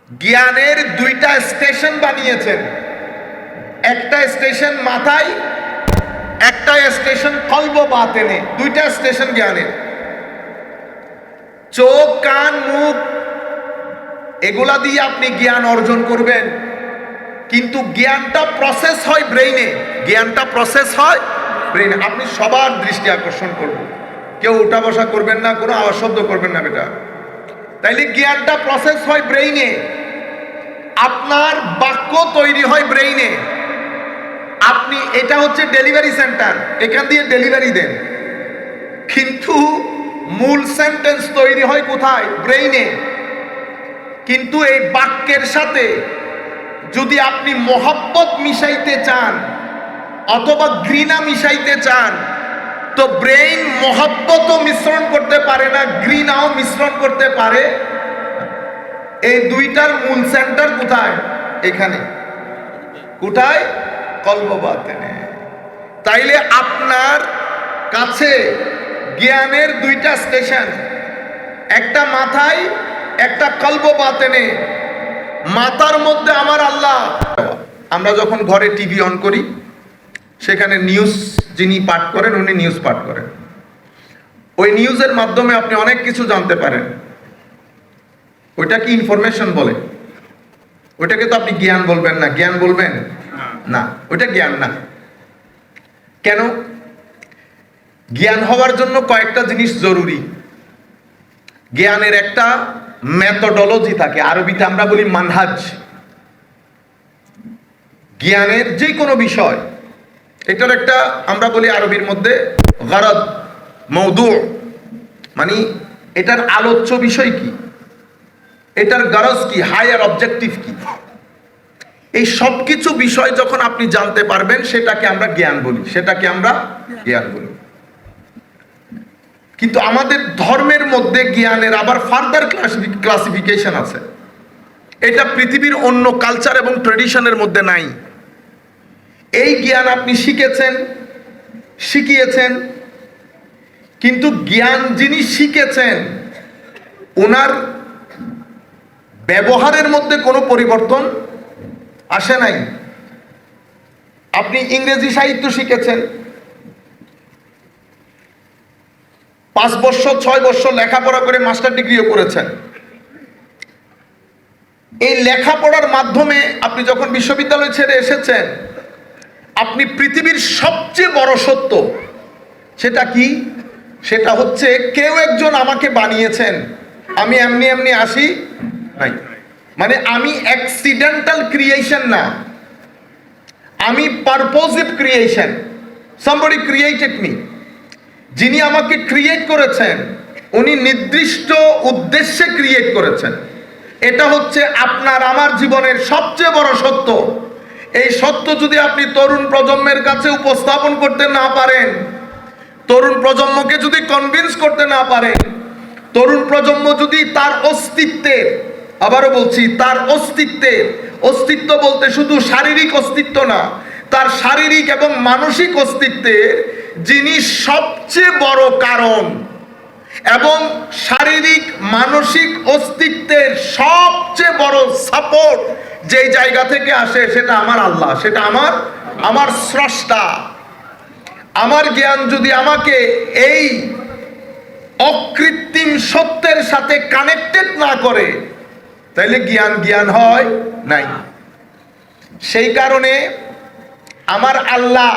জ্ঞানের দুইটা স্টেশন বানিয়েছেন, একটা স্টেশন মাথায়, একটা স্টেশন কলব বাতেনে। দুইটা স্টেশন জ্ঞানের। চোখ, কান, মুখ এগুলা দিয়ে আপনি জ্ঞান অর্জন করবেন, কিন্তু জ্ঞানটা প্রসেস হয় ব্রেইনে। জ্ঞানটা প্রসেস হয় ব্রেইনে। আপনি সবার দৃষ্টি আকর্ষণ করবেন, কেউ উঠা বসা করবেন না, কোনো আওয়াজ শব্দ করবেন না বেটা। তাইলে জ্ঞানটা প্রসেস হয় ব্রেইনে, আপনার বাক্য তৈরি হয় ব্রেইনে। আপনি, এটা হচ্ছে ডেলিভারি সেন্টার, এখান দিয়ে ডেলিভারি দেন, কিন্তু মূল সেন্টেন্স তৈরি হয় কোথায়? ব্রেইনে। কিন্তু এই বাক্যের সাথে যদি আপনি মহব্বত মিশাইতে চান অথবা ঘৃণা মিশাইতে চান, তো ব্রেইন মহব্বতও মিশ্রণ করতে পারে না, ঘৃণাও মিশ্রণ করতে পারে। এই দুইটার মূল সেন্টার কোথায়? এখানে। কোথায়? কলব বাতেনে। তাইলে আপনার কাছে জ্ঞানের দুইটা স্টেশন, একটা মাথায়, একটা কলব বাতেনে। মাথার মধ্যে আমার আল্লাহ। আমরা যখন ঘরে টিভি অন করি, সেখানে নিউজ যিনি পাঠ করেন উনি নিউজ পাঠ করেন। ওই নিউজের মাধ্যমে আপনি অনেক কিছু জানতে পারেন। ওইটা কি ইনফরমেশন বলে? ওইটাকে তো আপনি জ্ঞান বলবেন না। জ্ঞান বলবেন না, ওইটা জ্ঞান না। কেন? জ্ঞান হওয়ার জন্য কয়েকটা জিনিস জরুরি। জ্ঞানের একটা মেথোডোলজি থাকে, আরবিতে আমরা বলি মানহাজ। জ্ঞানের যে কোনো বিষয়, এটার একটা আমরা বলি আরবির মধ্যে গরদ, মওদু, মানে এটার আলোচ্য বিষয় কি, এটার গরজ কি, হায়ার অবজেক্টিভ কি। এই সব কিছু বিষয় যখন আপনি জানতে পারবেন, সেটাকে আমরা জ্ঞান বলি, সেটাকে আমরা জ্ঞান বলি। কিন্তু আমাদের ধর্মের মধ্যে জ্ঞানের আবার ফার্দার ক্লাসিফিকেশন আছে। এটা পৃথিবীর অন্য কালচার এবং ট্রেডিশনের মধ্যে নাই। এই জ্ঞান আপনি শিখেছেন, শিখিয়েছেন, কিন্তু জ্ঞান যিনি শিখেছেন ওনার ব্যবহারের মধ্যে কোনো পরিবর্তন আসে নাই। আপনি ইংরেজি সাহিত্য শিখেছেন, 5 বছর 6 বছর লেখাপড়া করে মাস্টার ডিগ্রিও করেছেন। এই লেখাপড়ার মাধ্যমে আপনি যখন বিশ্ববিদ্যালয় ছেড়ে এসেছেন, আপনি পৃথিবীর সবচেয়ে বড় সত্য সেটা কি? সেটা হচ্ছে কেউ একজন আমাকে বানিয়েছেন, আমি এমনি এমনি আসি নাই। মানে আমি অ্যাক্সিডেন্টাল ক্রিয়েশন না, আমি পারপোজিভ ক্রিয়েশন। somebody created me। যিনি আমাকে ক্রিয়েট করেছেন উনি নির্দিষ্ট উদ্দেশ্যে ক্রিয়েট করেছেন। এটা হচ্ছে আপনার আমার জীবনের সবচেয়ে বড় সত্য। এই সত্য যদি আপনি তরুণ প্রজন্মের কাছে উপস্থাপন করতে না পারেন, তরুণ প্রজন্মকে যদি কনভিন্স করতে না পারেন, তরুণ প্রজন্ম যদি তার অস্তিত্বের, আবারও বলছি, তার অস্তিত্বের, অস্তিত্ব বলতে শুধু শারীরিক অস্তিত্ব না, তার শারীরিক এবং মানসিক অস্তিত্বের যিনি সবচেয়ে বড় কারণ এবং শারীরিক মানসিক অস্তিত্বের সবচেয়ে বড় সাপোর্ট যেই জায়গা থেকে আসে, সেটা আমার আল্লাহ, সেটা আমার স্রষ্টা। আমার জ্ঞান যদি আমাকে এই অকৃত্রিম সত্যের সাথে কানেক্টেড না করে, তাহলে জ্ঞান হয় নাই। সেই কারণে আমার আল্লাহ